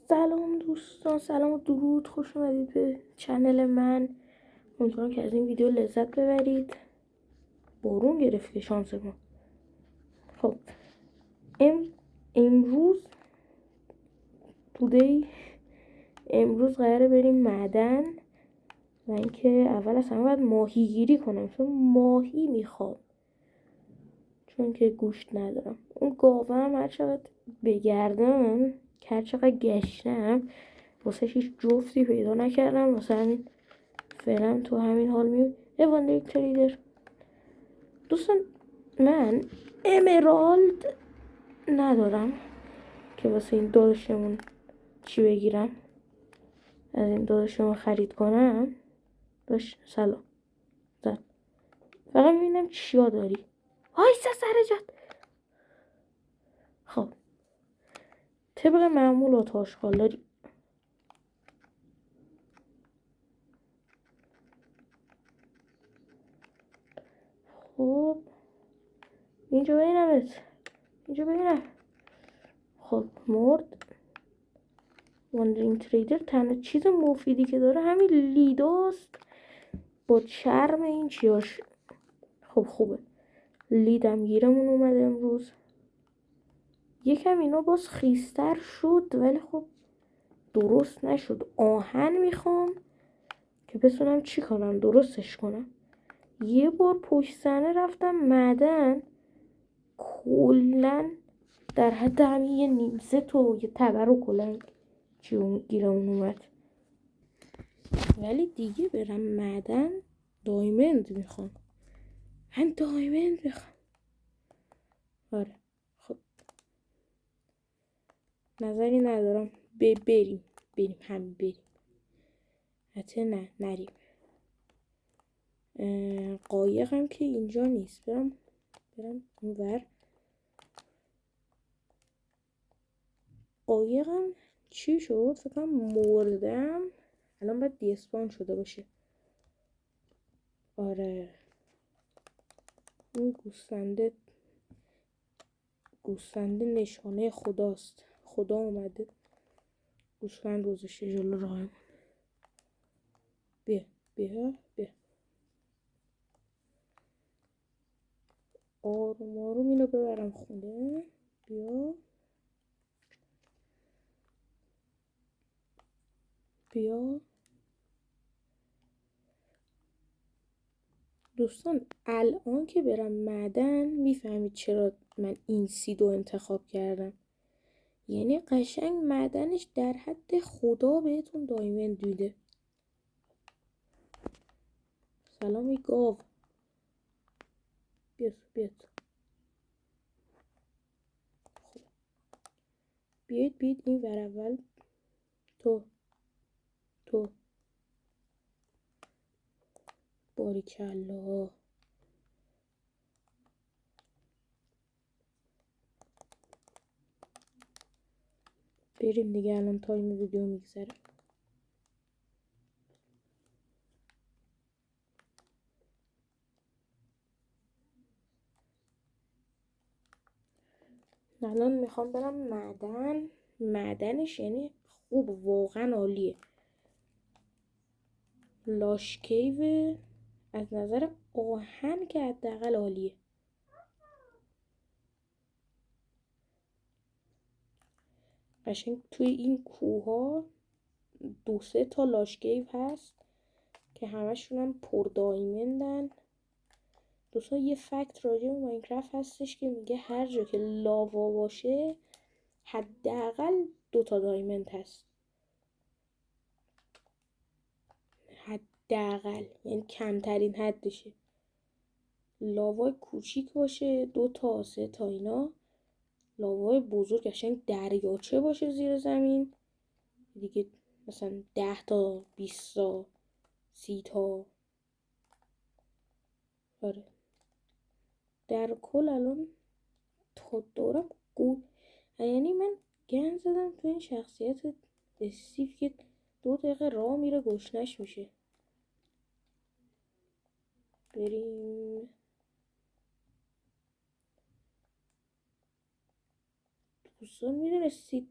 سلام دوستان، سلام و درود، خوش اومدید به چنل من. امیدوارم که از این ویدیو لذت ببرید. بارون گرفت که شانس ما. خب امروز امروز قراره بریم معدن و اینکه اول از همه باید ماهی گیری کنم، چون ماهی میخوام، چون که گوشت ندارم. اون گاوم هر چقدر بگردم، هر چقدر گشتم، واسه هیچ جفتی پیدا نکردم. واسه همین فعلا تو همین حال میام. واندریک تریدر دوستان، من امرالد ندارم که واسه این داداشمون چی بگیرم، از این داداشمون خرید کنم. باش سلام زد، فقط میبینم چیا داری. وایسا سر جات. خب طبق معمول آتاشقال داری. خب اینجا ببینم. خب مرد. واندرینگ تریدر تنها چیز مفیدی که داره همین لیداست با چرم این چیاش. خب خوبه، لیدم گیرمون اومده امروز. یکم اینا باز خیستر شد، ولی خب درست نشد. آهن میخوام که بتونم چی کنم، درستش کنم. یه بار پشت صحنه رفتم معدن، کلن در حد همین یه نیمسه تو یه تبر و کلنگ چی گیرمون اومد. ولی دیگه برم معدن دایمند میخوام. آره خب نظری ندارم. بریم حتی نریم. قایقم که اینجا نیست. برم اونور. قایقم چی شد؟ فکرم مردم. الان باید دیسپان شده باشه. آره این گوسفنده نشانه خداست. خدا اومده گوسفند گذاشته جلو راهمون. بیا آروم آروم اینو ببرم خونه. بیا دوستان، الان که برم معدن میفهمید چرا من این سیدو انتخاب کردم. یعنی قشنگ معدنش در حد خدا بهتون دایمند میده. سلامی گاو. بیاد خب. بیاید این ور اول. تو باریکلا. بریم دیگه، الان تایم ویدیو میگذره. الان میخوام برم معدن. معدنش یعنی خوب، واقعا عالیه. لاش کیو از نظر آهن که حداقل عالیه. قشنگ توی این کوها 2-3 تا لاش کیو هست که همشون هم پر دایمندن. دوستان یه فکت راجع به ماینکرافت هستش که میگه هر جا که لاوا باشه حداقل 2 تا دایمند هست. حداقل یعنی کمترین حدشه. لاوای کوچیک باشه 2 تا 3 تا اینا. لاوای بزرگ قشنگ دریاچه باشه زیر زمین دیگه، مثلا 10 تا 20 تا 30 تا. آره در کل الان تا دارم یعنی من گند زدم تو این شخصیت استیو که 2 دقیقه راه میره گشنش میشه. بریم دوستان، میدونستید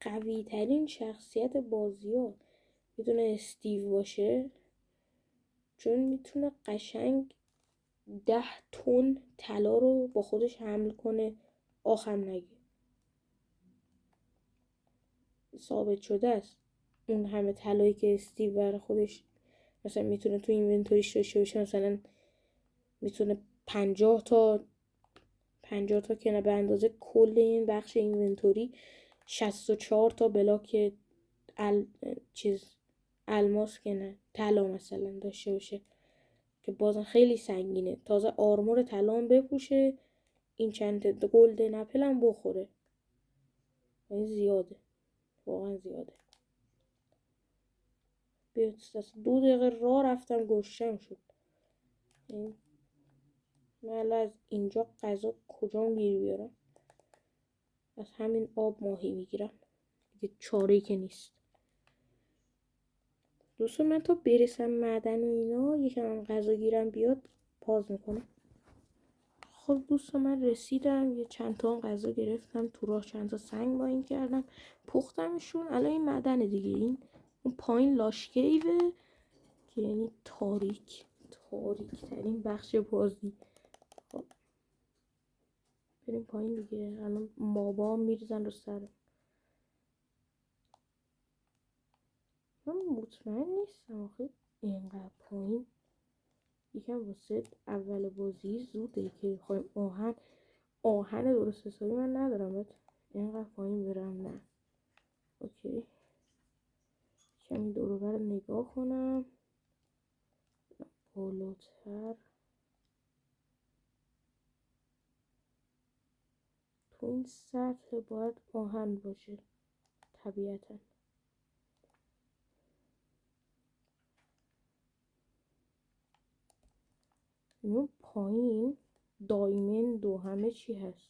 قوی ترین شخصیت بازی ها میتونه استیو باشه، چون میتونه قشنگ 10 تن طلا رو با خودش حمل کنه، آخم نگه. ثابت شده است اون همه طلایی که استیو برای خودش مثلا میتونه تو اینونتوریش داشته باشه، مثلا میتونه 50 تا که نه، به اندازه کل این بخش اینونتوری 64 تا بلاک الماس که نه طلا مثلا داشته باشه که بازم خیلی سنگینه. تازه آرمور طلا هم بپوشه، این چند تا گلدن اپل هم بخوره. این زیاده، واقعا زیاده. بیاد 2 دقیقه راه رفتم گشتم شد. من از اینجا غذا کجام گیر بیارم؟ از همین آب ماهی میگیرم دیگه، چاره‌ای که نیست. دوستان من تا برسم معدن و اینا یکم هم غذا گیرم بیاد پاز میکنم. خب دوستان من رسیدم، یه چند تا غذا گرفتم، تو راه چند تا سنگ با این کردم پختمشون. الان این معدن دیگه، این اون پایین لاشکیوه که یعنی تاریک ترین بخش بازی. خب بریم پایین دیگه، الان مابا میریزن رو سرم. من مطمئن نیستم آخه اینقدر پایین یکم واسه اول بازی زوده که بخوایم آهن درست حسابی من ندارم باید اینقدر پایین برم. نه اوکی، کمی دور و بر نگاه کنم بالاتر. تو این سطح باید آهن باشه طبیعتا. اون پایین دایمند و همه چی هست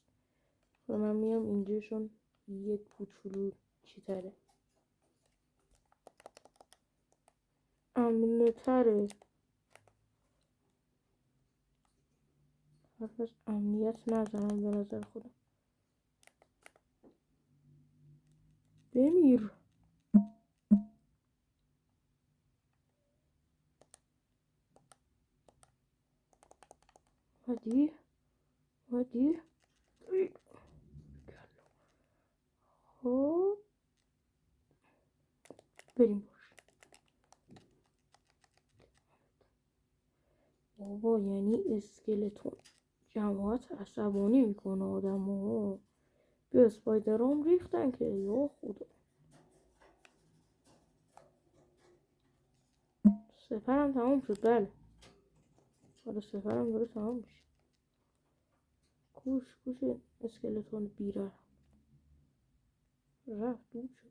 و من میام اینجاشون یک کوچولو چی تره، امنه تره. حرف از امنیت نزنم به نظر خودم. بمیر. هادی خب بریم. بابا یعنی اسکلتون جماعت عصبانی میکنه آدم ها. به اسپایدرام ریختن که یا خدا. سفرم تمام شد. بله آره سفرم داره تمام میشه. کوش اسکلتون بیره رفت دور شد.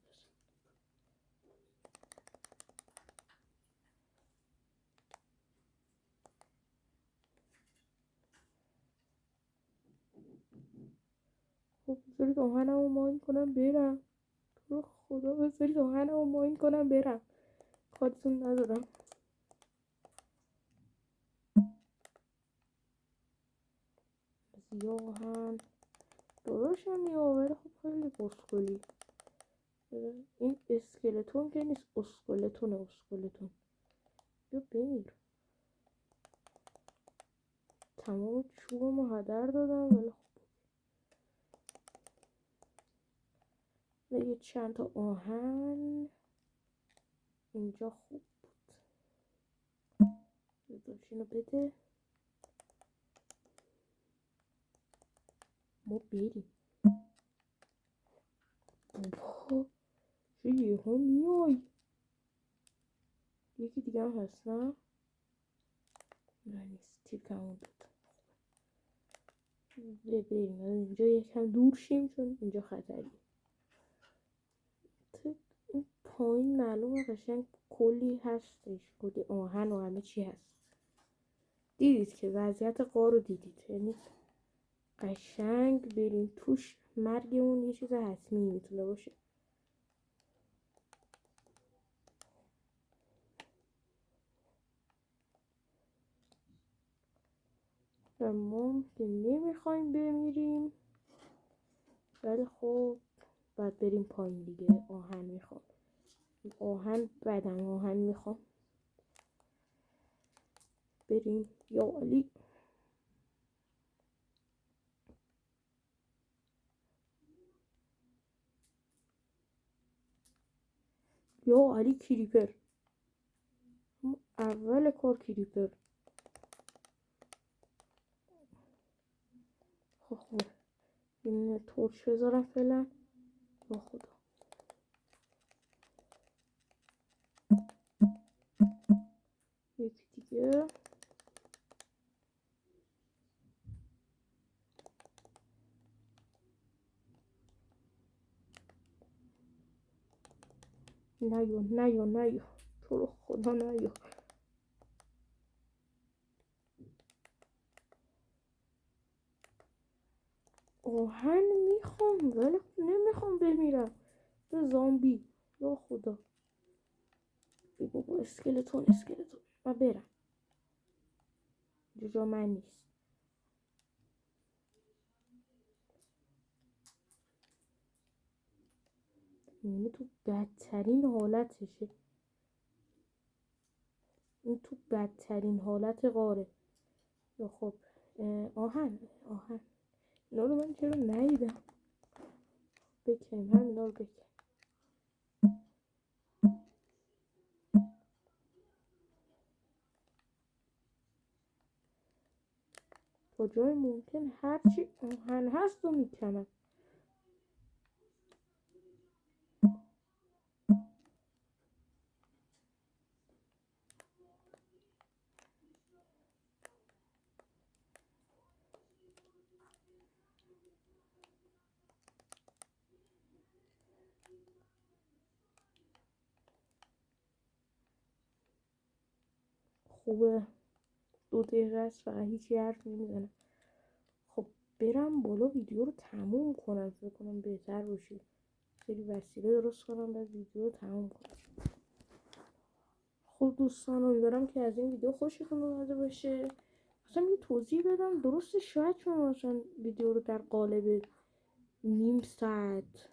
خب بذارید آهنم رو ماین کنم برم. تو خدا بذارید آهنم رو ماین کنم برم، کارتون ندارم. زیاهن داداشم میآوره. خب خیلی بسکلی این اسکلتون که نیست، اسکلتون بیا بمیر. تمام چوبمو هدر دادم ولی خب یه چند تا آهن اینجا خوب بود. داشینو بده ما بریم. بابا چه یه ها میای. یکی دیگه هم هست نه نیست، تیرکمون بود. بریم اینجا یکم دور شیم چون اینجا خطریه. این پایین معلومه قشنگ کلی هستش، کلی آهن و همه چی هست. دیدید که وضعیت غار رو دیدید، یعنی قشنگ بریم توش مرگمون یه چیز حتمی میتونه باشه. ما که نمیخوایم بمیریم ولی خب باید بریم پایین دیگه. آهن میخوام. آهن بدم آهن میخوام. بریم یا علی. یا علی کریپر. اول کار کریپر. خب این تورچ بذارم فعلا. با خدا. یکی دیگه. نیو تو رو خدا نیو. آهن میخوام ولی نمیخوام بمیرم. به زامبی. یا خدا. ای بابا اسکلتون. من برم. جا من نیست. یعنی تو بدترین حالتشه. این تو بدترین حالت غاره. یا خب آهن. اینا رو من چرا ندیدم. بکنیم همینا رو بکنیم. تا جای ممکن هرچی آهن هست رو میکنم. خوبه 2 دقیقه است فقط هیچی حرف نمیزنم. خب برم بالا ویدیو رو تموم کنم. فکر کنم بهتر باشه. سری وسیله درست کنم بعد ویدیو رو تموم کنم. خب دوستان امیدوارم که از این ویدیو خوشتون اومده باشه. اصلا یه توضیح بدم درسته. شاید شما مثلا ویدیو رو در قالب نیم ساعت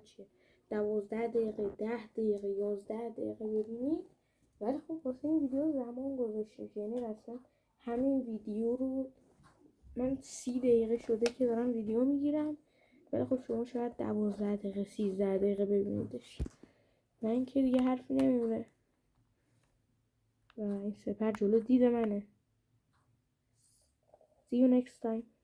چیه 12 دقیقه 10 دقیقه 11 دقیقه ببینید، ولی خب واسه این ویدیو زمان گذاشتیم. یعنی اصلا همین ویدیو رو من 30 دقیقه شده که دارم ویدیو میگیرم، ولی خب شما شاید 12 دقیقه 13 دقیقه ببینیدش. من که دیگه حرفی نمیمونه و این سپر جلو دید منه. See you next time.